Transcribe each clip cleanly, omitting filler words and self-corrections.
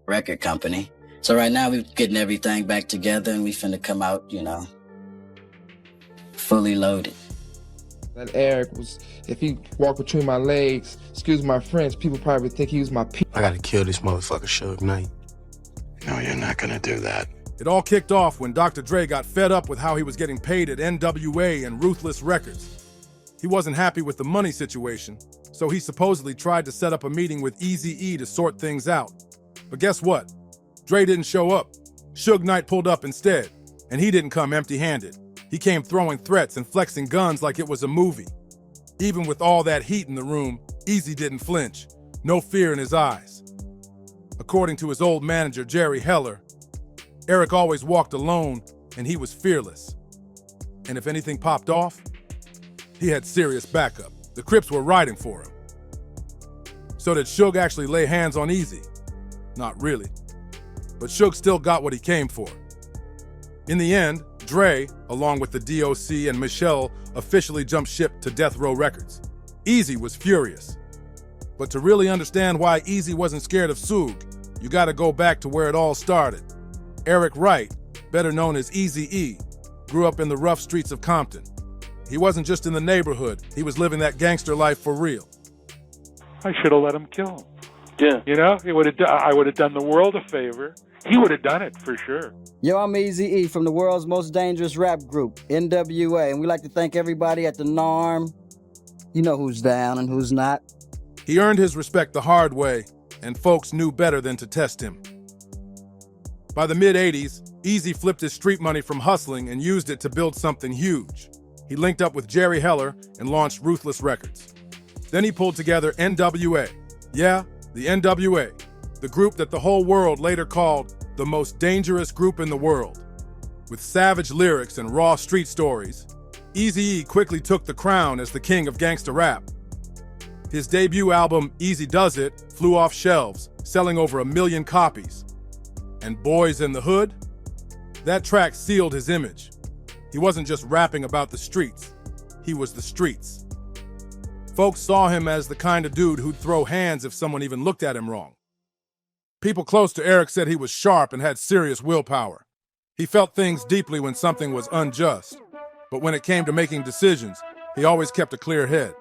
record company. So right now we're getting everything back together and we finna come out, you know, fully loaded. That Eric was, if he walked between my legs, excuse my French, people probably think he was my I gotta kill this motherfucker Suge Knight. No, you're not gonna do that. It all kicked off when Dr. Dre got fed up with how he was getting paid at NWA and Ruthless Records. He wasn't happy with the money situation, so he supposedly tried to set up a meeting with Eazy-E to sort things out. But guess what? Dre didn't show up. Suge Knight pulled up instead, and he didn't come empty-handed. He came throwing threats and flexing guns like it was a movie. Even with all that heat in the room, Eazy didn't flinch, no fear in his eyes. According to his old manager, Jerry Heller, Eric always walked alone, and he was fearless. And if anything popped off, he had serious backup. The Crips were riding for him. So did Suge actually lay hands on Eazy? Not really. But Suge still got what he came for. In the end, Dre, along with the DOC and Michelle, officially jumped ship to Death Row Records. Eazy was furious. But to really understand why Eazy wasn't scared of Suge, you gotta go back to where it all started. Eric Wright, better known as Eazy-E, grew up in the rough streets of Compton. He wasn't just in the neighborhood, he was living that gangster life for real. I should have let him kill him. Yeah. You know, I would have done the world a favor. He would have done it for sure. Yo, I'm Eazy-E from the world's most dangerous rap group, NWA, and we like to thank everybody at the NARM. You know who's down and who's not. He earned his respect the hard way, and folks knew better than to test him. By the mid-'80s, Eazy flipped his street money from hustling and used it to build something huge. He linked up with Jerry Heller and launched Ruthless Records. Then he pulled together NWA. Yeah, the NWA, the group that the whole world later called the most dangerous group in the world. With savage lyrics and raw street stories, Eazy-E quickly took the crown as the king of gangsta rap. His debut album, Eazy Does It, flew off shelves, selling over 1 million copies. And Boys in the Hood? That track sealed his image. He wasn't just rapping about the streets, he was the streets. Folks saw him as the kind of dude who'd throw hands if someone even looked at him wrong. People close to Eric said he was sharp and had serious willpower. He felt things deeply when something was unjust, but when it came to making decisions, he always kept a clear head.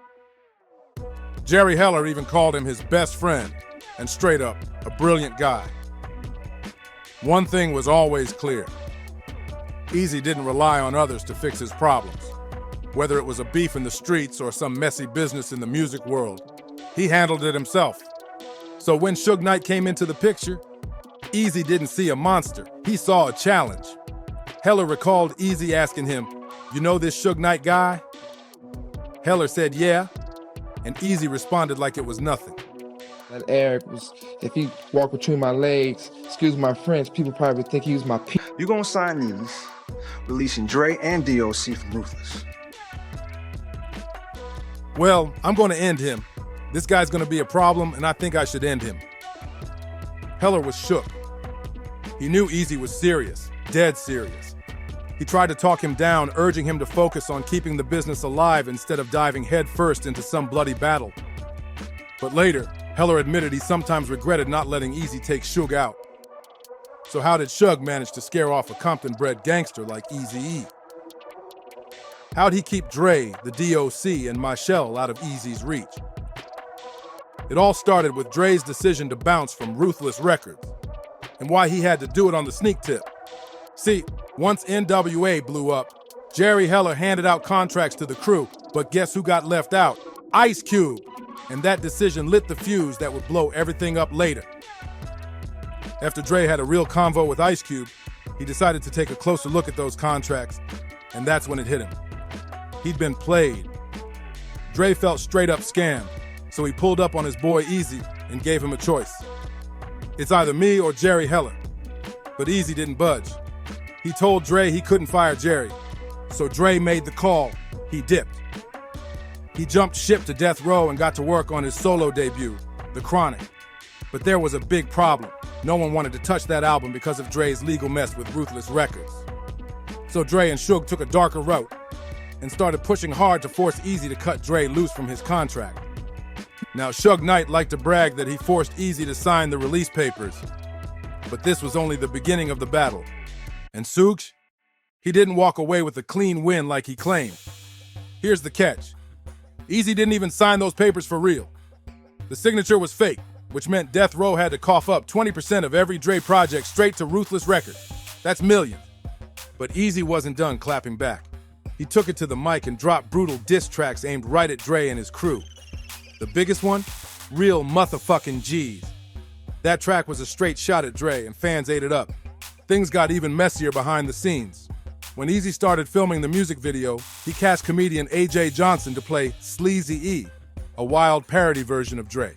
Jerry Heller even called him his best friend, and straight up, a brilliant guy. One thing was always clear. Eazy didn't rely on others to fix his problems. Whether it was a beef in the streets or some messy business in the music world, he handled it himself. So when Suge Knight came into the picture, Eazy didn't see a monster, he saw a challenge. Heller recalled Eazy asking him, "You know this Suge Knight guy?" Heller said, "Yeah," and Eazy responded like it was nothing. That Eric was, if he walked between my legs, excuse my French, people probably think he was my You gonna sign these, releasing Dre and DOC from Ruthless. Well, I'm gonna end him. This guy's gonna be a problem, and I think I should end him. Heller was shook. He knew Eazy was serious, dead serious. He tried to talk him down, urging him to focus on keeping the business alive instead of diving headfirst into some bloody battle. But later, Heller admitted he sometimes regretted not letting Eazy take Suge out. So how did Suge manage to scare off a Compton-bred gangster like Eazy-E? How'd he keep Dre, the DOC, and Michelle out of Eazy's reach? It all started with Dre's decision to bounce from Ruthless Records, and why he had to do it on the sneak tip. See, once NWA blew up, Jerry Heller handed out contracts to the crew, but guess who got left out? Ice Cube! And that decision lit the fuse that would blow everything up later. After Dre had a real convo with Ice Cube, he decided to take a closer look at those contracts, and that's when it hit him. He'd been played. Dre felt straight up scammed, so he pulled up on his boy Eazy and gave him a choice. It's either me or Jerry Heller. But Eazy didn't budge. He told Dre he couldn't fire Jerry, so Dre made the call. He dipped. He jumped ship to Death Row and got to work on his solo debut, The Chronic. But there was a big problem. No one wanted to touch that album because of Dre's legal mess with Ruthless Records. So Dre and Suge took a darker route and started pushing hard to force Eazy to cut Dre loose from his contract. Now, Suge Knight liked to brag that he forced Eazy to sign the release papers, But this was only the beginning of the battle. And Suge? He didn't walk away with a clean win like he claimed. Here's the catch. Eazy didn't even sign those papers for real. The signature was fake, which meant Death Row had to cough up 20% of every Dre project straight to Ruthless Records. That's millions. But Eazy wasn't done clapping back. He took it to the mic and dropped brutal diss tracks aimed right at Dre and his crew. The biggest one? Real motherfucking G's. That track was a straight shot at Dre, and fans ate it up. Things got even messier behind the scenes. When Eazy started filming the music video, he cast comedian AJ Johnson to play Eazy-E, a wild parody version of Dre.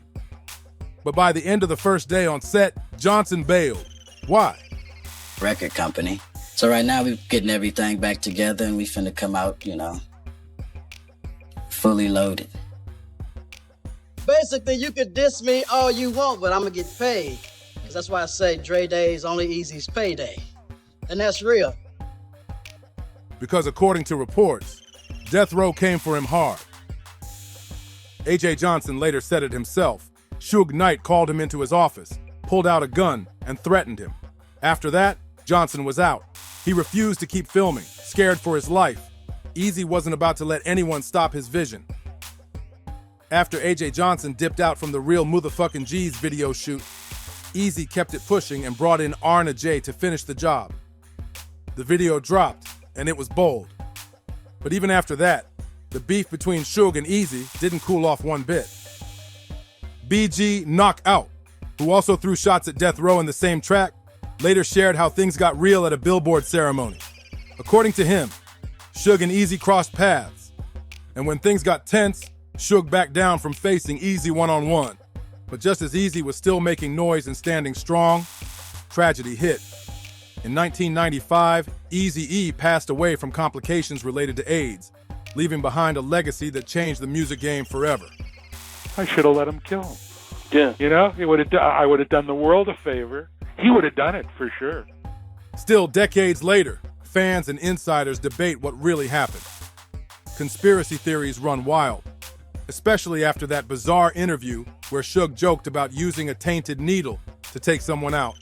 But by the end of the first day on set, Johnson bailed. Why? Record company. So right now we're getting everything back together and we finna come out, fully loaded. Basically, you could diss me all you want, but I'm gonna get paid. Because that's why I say Dre Day is only Eazy's payday. And that's real. Because according to reports, Death Row came for him hard. AJ Johnson later said it himself. Suge Knight called him into his office, pulled out a gun, and threatened him. After that, Johnson was out. He refused to keep filming, scared for his life. Eazy wasn't about to let anyone stop his vision. After AJ Johnson dipped out from the Real Motherfucking G's video shoot, Eazy kept it pushing and brought in Arna J to finish the job. The video dropped, and it was bold. But even after that, the beef between Suge and Eazy didn't cool off one bit. BG Knockout, who also threw shots at Death Row in the same track, later shared how things got real at a Billboard ceremony. According to him, Suge and Eazy crossed paths, and when things got tense, Suge backed down from facing Eazy one-on-one. But just as Eazy was still making noise and standing strong, tragedy hit. In 1995, Eazy-E passed away from complications related to AIDS, leaving behind a legacy that changed the music game forever. I should have let him kill him. Yeah. I would have done the world a favor. He would have done it for sure. Still, decades later, fans and insiders debate what really happened. Conspiracy theories run wild, especially after that bizarre interview where Suge joked about using a tainted needle to take someone out.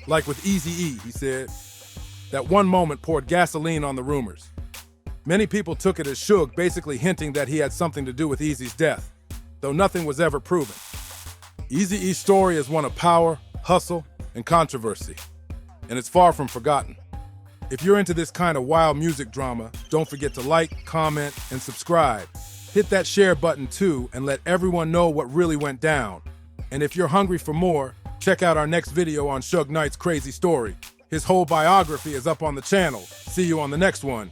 Like with Eazy-E, he said. That one moment poured gasoline on the rumors. Many people took it as Suge basically hinting that he had something to do with Eazy's death, though nothing was ever proven. Eazy-E's story is one of power, hustle, and controversy, and it's far from forgotten. If you're into this kind of wild music drama, don't forget to like, comment, and subscribe. Hit that share button too and let everyone know what really went down. And if you're hungry for more, check out our next video on Suge Knight's crazy story. His whole biography is up on the channel. See you on the next one.